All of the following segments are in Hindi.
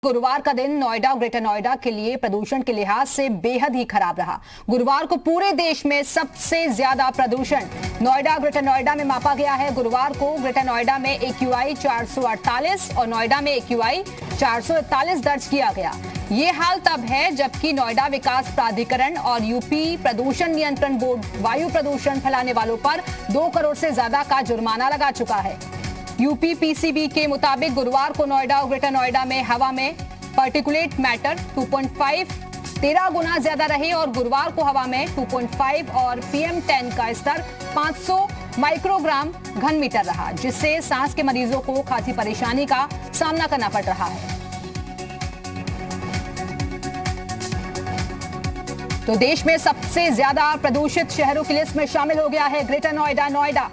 गुरुवार का दिन नोएडा और ग्रेटर नोएडा के लिए प्रदूषण के लिहाज से बेहद ही खराब रहा। गुरुवार को पूरे देश में सबसे ज्यादा प्रदूषण नोएडा ग्रेटर नोएडा में मापा गया है। गुरुवार को ग्रेटर नोएडा में AQI 448 और नोएडा में AQI 441 दर्ज किया गया। ये हाल तब है जबकि नोएडा विकास प्राधिकरण और यूपी प्रदूषण नियंत्रण बोर्ड वायु प्रदूषण फैलाने वालों पर 2 करोड़ से ज्यादा का जुर्माना लगा चुका है। यूपी PCB के मुताबिक गुरुवार को नोएडा और ग्रेटर नोएडा में हवा में पार्टिकुलेट मैटर 2.5 13 गुना ज्यादा रहे और गुरुवार को हवा में 2.5 और PM10 का स्तर 500 माइक्रोग्राम घन मीटर रहा, जिससे सांस के मरीजों को खासी परेशानी का सामना करना पड़ रहा है। तो देश में सबसे ज्यादा प्रदूषित शहरों की लिस्ट में शामिल हो गया है ग्रेटर नोएडा। नोएडा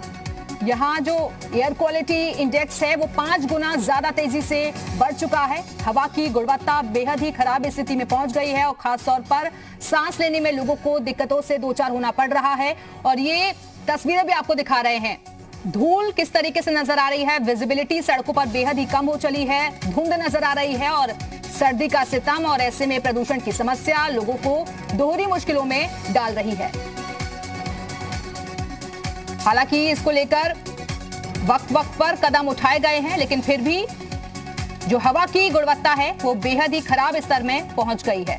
यहाँ जो एयर क्वालिटी इंडेक्स है वो 5 गुना ज्यादा तेजी से बढ़ चुका है। हवा की गुणवत्ता बेहद ही खराब स्थिति में पहुंच गई है और खासतौर पर सांस लेने में लोगों को दिक्कतों से दो चार होना पड़ रहा है। और ये तस्वीरें भी आपको दिखा रहे हैं, धूल किस तरीके से नजर आ रही है। विजिबिलिटी सड़कों पर बेहद ही कम हो चली है, धुंध नजर आ रही है और सर्दी का सितम और ऐसे में प्रदूषण की समस्या लोगों को दोहरी मुश्किलों में डाल रही है। हालांकि इसको लेकर वक्त पर कदम उठाए गए हैं, लेकिन फिर भी जो हवा की गुणवत्ता है वो बेहद ही खराब स्तर में पहुंच गई है।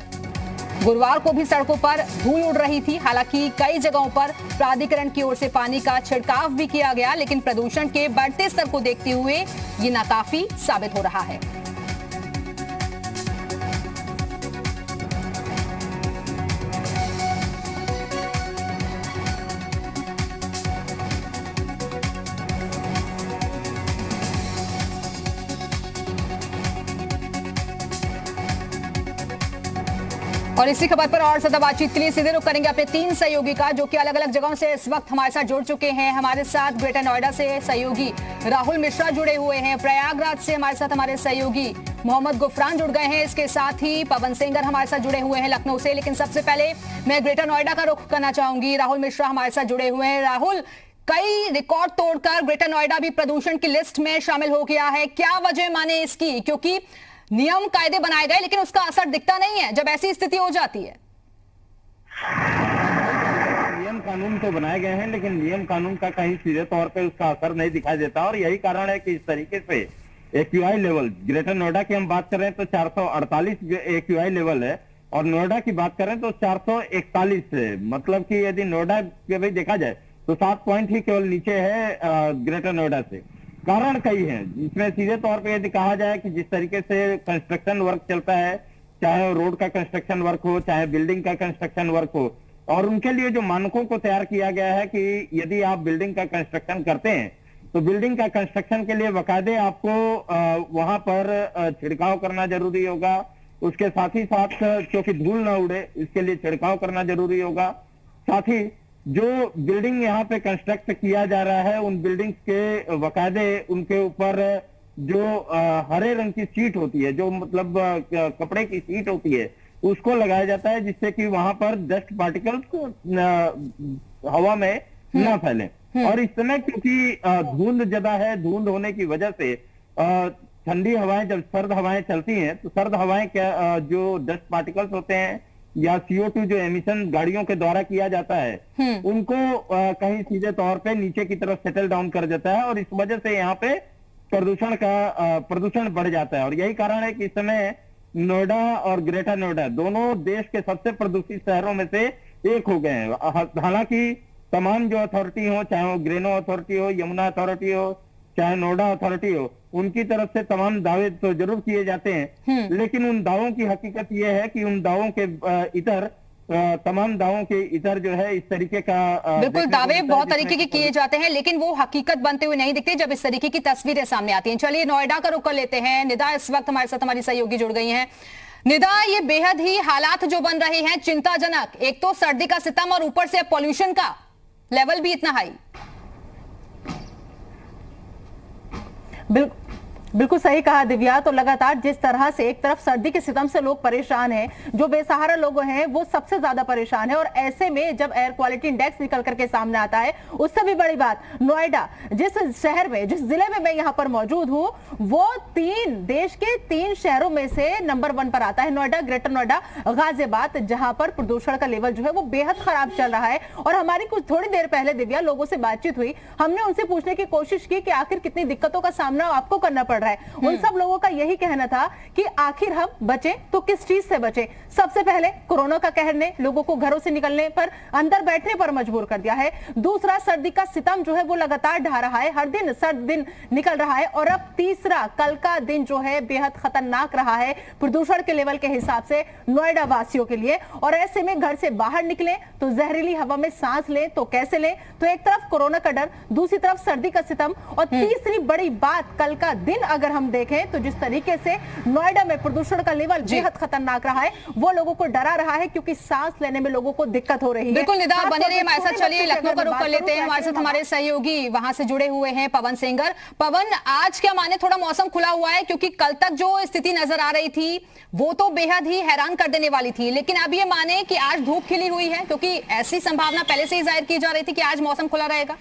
गुरुवार को भी सड़कों पर धूल उड़ रही थी। हालांकि कई जगहों पर प्राधिकरण की ओर से पानी का छिड़काव भी किया गया, लेकिन प्रदूषण के बढ़ते स्तर को देखते हुए ये नाकाफी साबित हो रहा है। और इसी खबर पर और ज्यादा बातचीत के लिए सीधे रुख करेंगे अपने 3 सहयोगी का, जो कि अलग अलग जगहों से इस वक्त हमारे साथ जुड़ चुके हैं। हमारे साथ ग्रेटर नोएडा से सहयोगी राहुल मिश्रा जुड़े हुए हैं, प्रयागराज से हमारे साथ हमारे सहयोगी मोहम्मद गुफरान जुड़ गए हैं, इसके साथ ही पवन सेंगर हमारे साथ जुड़े हुए हैं लखनऊ से। लेकिन सबसे पहले मैं ग्रेटर नोएडा का रुख करना चाहूंगी। राहुल मिश्रा हमारे साथ जुड़े हुए हैं। राहुल, कई रिकॉर्ड तोड़कर ग्रेटर नोएडा भी प्रदूषण की लिस्ट में शामिल हो गया है, क्या वजह माने इसकी? क्योंकि नियम कायदे बनाए गए लेकिन उसका असर दिखता नहीं है जब ऐसी स्थिति हो जाती है। नियम कानून तो बनाए गए हैं लेकिन नियम कानून का कहीं सीधे तौर पे उसका असर नहीं दिखाई देता और यही कारण है कि इस तरीके से AQI लेवल ग्रेटर नोएडा की हम बात करें तो 448 AQI लेवल है और नोएडा की बात करें तो 441 है। मतलब कि यदि नोएडा के भाई देखा जाए तो 7 पॉइंट ही केवल नीचे है ग्रेटर नोएडा से। कारण कई हैं, इसमें सीधे तौर पे यदि कहा जाए कि जिस तरीके से कंस्ट्रक्शन वर्क चलता है, चाहे रोड का कंस्ट्रक्शन वर्क हो, चाहे बिल्डिंग का कंस्ट्रक्शन वर्क हो, और उनके लिए जो मानकों को तैयार किया गया है कि यदि आप बिल्डिंग का कंस्ट्रक्शन करते हैं तो बिल्डिंग का कंस्ट्रक्शन के लिए बाकायदे आपको वहां पर छिड़काव करना जरूरी होगा। उसके साथ ही साथ क्योंकि धूल ना उड़े इसके लिए छिड़काव करना जरूरी होगा। साथ ही जो बिल्डिंग यहाँ पे कंस्ट्रक्ट किया जा रहा है उन बिल्डिंग्स के बाकायदे उनके ऊपर जो हरे रंग की सीट होती है, जो मतलब कपड़े की सीट होती है, उसको लगाया जाता है जिससे कि वहां पर डस्ट पार्टिकल्स हवा में ना फैले। और इस समय क्योंकि धुंध ज्यादा है, धुंध होने की वजह से ठंडी हवाएं, जब सर्द हवाएं चलती हैं तो सर्द हवाएं क्या जो डस्ट पार्टिकल्स होते हैं या CO2 जो एमिशन गाड़ियों के द्वारा किया जाता है उनको कहीं सीधे तौर पे नीचे की तरफ सेटल डाउन कर देता है और इस वजह से यहाँ पे प्रदूषण बढ़ जाता है। और यही कारण है कि इस समय नोएडा और ग्रेटर नोएडा दोनों देश के सबसे प्रदूषित शहरों में से एक हो गए हैं। हालांकि तमाम जो अथॉरिटी हो, चाहे वो ग्रेनो अथॉरिटी हो, यमुना अथॉरिटी हो, चाहे नोएडा अथॉरिटी हो, उनकी तरफ से तमाम दावे तो जरूर किए जाते हैं लेकिन उन दावों की हकीकत यह है कि उन दावों के इतर तमाम दावों के इतर जो है इस तरीके का बिल्कुल दावे बहुत तरीके के किए जाते हैं लेकिन वो हकीकत बनते हुए नहीं दिखते जब इस तरीके की तस्वीरें सामने आती हैं। चलिए नोएडा का रुख कर लेते हैं। निदा इस वक्त हमारे साथ हमारी सहयोगी जुड़ गई हैं। निदा, ये बेहद ही हालात जो बन रहे हैं चिंताजनक, एक तो सर्दी का सितम और ऊपर से पॉल्यूशन का लेवल भी इतना हाई। बिल्कुल सही कहा दिव्या। तो लगातार जिस तरह से एक तरफ सर्दी के सितम से लोग परेशान हैं, जो बेसहारा लोग हैं वो सबसे ज्यादा परेशान है, और ऐसे में जब एयर क्वालिटी इंडेक्स निकल करके सामने आता है, उससे भी बड़ी बात नोएडा, जिस शहर में, जिस जिले में मैं यहाँ पर मौजूद हूँ, वो देश के 3 शहरों में से नंबर 1 पर आता है। नोएडा, ग्रेटर नोएडा, गाजियाबाद, जहां पर प्रदूषण का लेवल जो है वो बेहद खराब चल रहा है। और हमारी कुछ थोड़ी देर पहले दिव्या लोगों से बातचीत हुई, हमने उनसे पूछने की कोशिश की कि आखिर कितनी दिक्कतों का सामना आपको करना पड़ रहा है। उन सब लोगों का यही कहना था कि आखिर हम बचें तो किस चीज से बचें। सबसे पहले कोरोना का कहर ने लोगों को घरों से निकलने पर, अंदर बैठने पर मजबूर कर दिया है। दूसरा, सर्दी का सितम जो है वो लगातार ढा रहा है, हर दिन सर्द दिन निकल रहा है। और अब तीसरा, कल का दिन जो है बेहद खतरनाक रहा है प्रदूषण के लेवल के हिसाब से नोएडा वासियों के लिए। और ऐसे में घर से बाहर निकले तो जहरीली हवा में सांस लें तो कैसे लें। तो एक तरफ कोरोना का डर, दूसरी तरफ सर्दी का सितम, और तीसरी बड़ी बात, कल का दिन अगर हम देखें तो जिस तरीके से नोएडा में प्रदूषण का लेवल बेहद खतरनाक रहा है, वो लोगों को डरा रहा है, क्योंकि सांस लेने में लोगों को दिक्कत हो रही है। बिल्कुल निदा, बने रहिए हमारे साथ। चलिए लखनऊ का रुख कर लेते हैं, हमारे साथ हमारे सहयोगी वहां से जुड़े हुए हैं पवन सेंगर। पवन, आज क्या माने थोड़ा मौसम खुला हुआ है, क्योंकि कल तक जो स्थिति नजर आ रही थी वो तो बेहद ही हैरान कर देने वाली थी, लेकिन अब ये माने कि आज धूप खिली हुई है, क्योंकि ऐसी संभावना पहले से ही जाहिर की जा रही थी कि आज मौसम खुला रहेगा।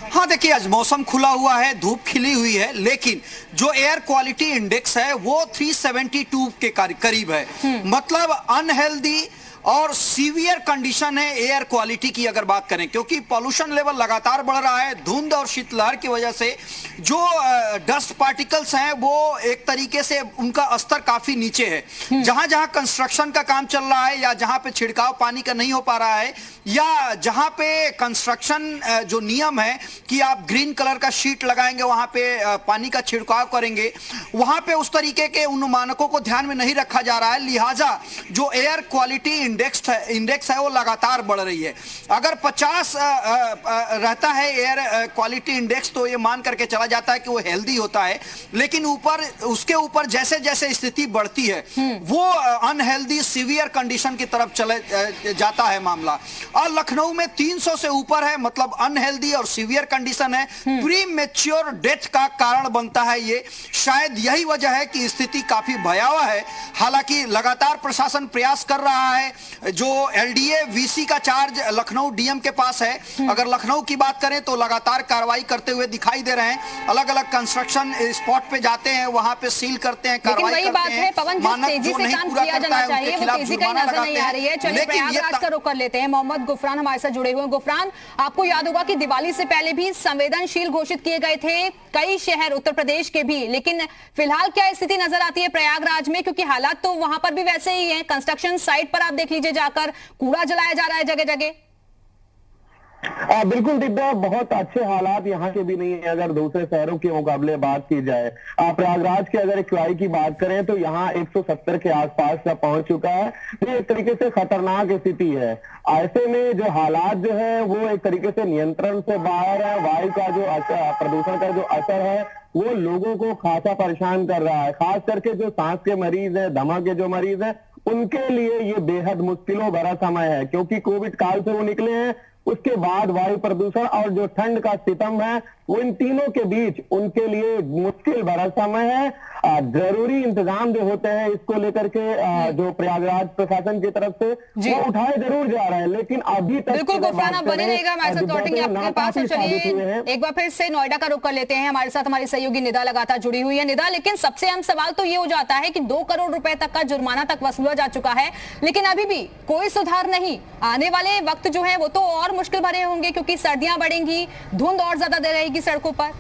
हाँ देखिए, आज मौसम खुला हुआ है, धूप खिली हुई है, लेकिन जो एयर क्वालिटी इंडेक्स है वो 372 के करीब है। मतलब अनहेल्दी और सीवियर कंडीशन है एयर क्वालिटी की अगर बात करें, क्योंकि पॉल्यूशन लेवल लगातार बढ़ रहा है। धुंध और शीतलहर की वजह से जो डस्ट पार्टिकल्स हैं वो एक तरीके से उनका स्तर काफी नीचे है। जहां जहां कंस्ट्रक्शन का काम चल रहा है, या जहां पे छिड़काव पानी का नहीं हो पा रहा है, या जहां पे कंस्ट्रक्शन जो नियम है कि आप ग्रीन कलर का शीट लगाएंगे, वहां पे पानी का छिड़काव करेंगे, वहां पे उस तरीके के उन मानकों को ध्यान में नहीं रखा जा रहा है। लिहाजा जो एयर क्वालिटी इंडेक्स है वो लगातार बढ़ रही है। अगर 50 रहता है एयर क्वालिटी इंडेक्स तो ये मान करके चला जाता है कि वो हेल्दी होता है, लेकिन उसके ऊपर जैसे जैसे स्थिति बढ़ती है वो अनहेल्दी सीवियर कंडीशन की तरफ चले जाता है मामला। और लखनऊ में 300 से ऊपर है, मतलब अनहेल्दी और सीवियर कंडीशन है। प्री मैच्योर डेथ का कारण बनता है ये। शायद यही वजह है कि स्थिति काफी भयावह है। हालांकि लगातार प्रशासन प्रयास कर रहा है। जो एलडीए वीसी का चार्ज लखनऊ डीएम के पास है। अगर लखनऊ की बात करें तो लगातार कार्रवाई करते हुए दिखाई दे रहे हैं। अलग अलग कंस्ट्रक्शन स्पॉट पे जाते हैं, वहां पे सील करते हैं, कार्रवाई करते हैं। बात है पवन, जिस तेजी से काम किया जाना चाहिए वो तेजी कहीं नजर नहीं आ रही है। चलिए प्रयागराज का रुख कर लेते हैं, मोहम्मद गुफरान हमारे साथ जुड़े हुए हैं। गुफरान, आपको याद होगा कि दिवाली से पहले भी संवेदनशील घोषित किए गए थे कई शहर उत्तर प्रदेश के भी, लेकिन फिलहाल क्या स्थिति नजर आती है प्रयागराज में? क्योंकि हालात तो वहां पर भी वैसे ही हैं। कंस्ट्रक्शन साइट पर आप देख लीजिए, जाकर कूड़ा जलाया जा रहा है जगह जगह। बिल्कुल दिव्या, बहुत अच्छे हालात यहाँ के भी नहीं है अगर दूसरे शहरों के मुकाबले बात की जाए। प्रयागराज की अगर एक्यूआई की बात करें तो यहाँ 170 के आसपास का पहुंच चुका है। तो एक तरीके से खतरनाक स्थिति है। ऐसे में जो हालात जो है वो एक तरीके से नियंत्रण से बाहर है। वायु का जो प्रदूषण का जो असर है वो लोगों को खासा परेशान कर रहा है। खास करके जो सांस के मरीज है, दमा के जो मरीज है, उनके लिए ये बेहद मुश्किलों भरा समय है, क्योंकि कोविड काल से वो निकले हैं। उसके बाद वायु प्रदूषण और जो ठंड का सितम है वो इन तीनों के बीच उनके लिए मुश्किल भरा समय है। जरूरी इंतजाम जो होते हैं इसको लेकर के जो प्रयागराज प्रशासन की तरफ से वो उठाए जरूर जा रहे हैं, लेकिन अभी तक बिल्कुल गुफरान, आप बने रहेगा हमारे साथ, लौटेंगे आपके पास। तो चलिए एक बार फिर से नोएडा का रुख कर लेते हैं। हमारे साथ हमारी सहयोगी निदा लगातार जुड़ी हुई है। निदा, लेकिन सबसे अहम सवाल तो ये हो जाता है कि 2 करोड़ रुपए तक का जुर्माना तक वसूला जा चुका है, लेकिन अभी भी कोई सुधार नहीं। आने वाले वक्त जो है वो तो और मुश्किल भरे होंगे, क्योंकि सर्दियां बढ़ेंगी, धुंध और ज्यादा दे रहेगी सड़कों पर।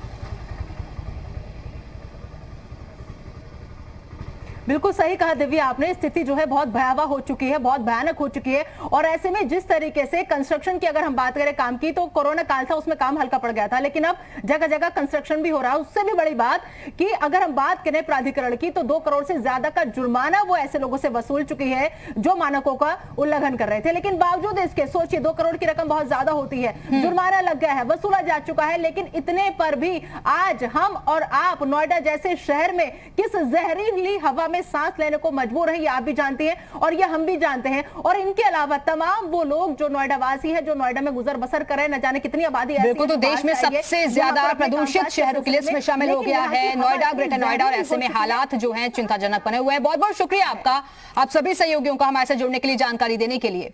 बिल्कुल सही कहा दिव्या आपने, स्थिति जो है बहुत भयावह हो चुकी है, बहुत भयानक हो चुकी है। और ऐसे में जिस तरीके से कंस्ट्रक्शन की अगर हम बात करें काम की, तो कोरोना काल था उसमें काम हल्का पड़ गया था, लेकिन अब जगह जगह कंस्ट्रक्शन भी हो रहा है। उससे भी बड़ी बात कि अगर हम बात करें प्राधिकरण की, तो 2 करोड़ से ज्यादा का जुर्माना वो ऐसे लोगों से वसूल चुकी है जो मानकों का उल्लंघन कर रहे थे। लेकिन बावजूद इसके, सोचिए 2 करोड़ की रकम बहुत ज्यादा होती है, जुर्माना लग गया है, वसूला जा चुका है, लेकिन इतने पर भी आज हम और आप नोएडा जैसे शहर में किस जहरीली हवा में में सांस लेने को मजबूर है, ये आप भी जानती हैं और ये हम भी जानते हैं। और इनके अलावा तमाम वो लोग जो नोएडा वासी है, जो नोएडा में गुजर बसर कर रहे हैं, न जाने कितनी आबादी ऐसी है। बिल्कुल, तो देश में सबसे ज्यादा प्रदूषित शहरों की लिस्ट में शामिल हो गया है नोएडा, ग्रेटर नोएडा, और ऐसे में हालात जो हैं चिंताजनक बने हुए हैं। बहुत बहुत शुक्रिया आपका, आप सभी सहयोगियों का हमारे साथ जुड़ने के लिए, जानकारी देने के लिए।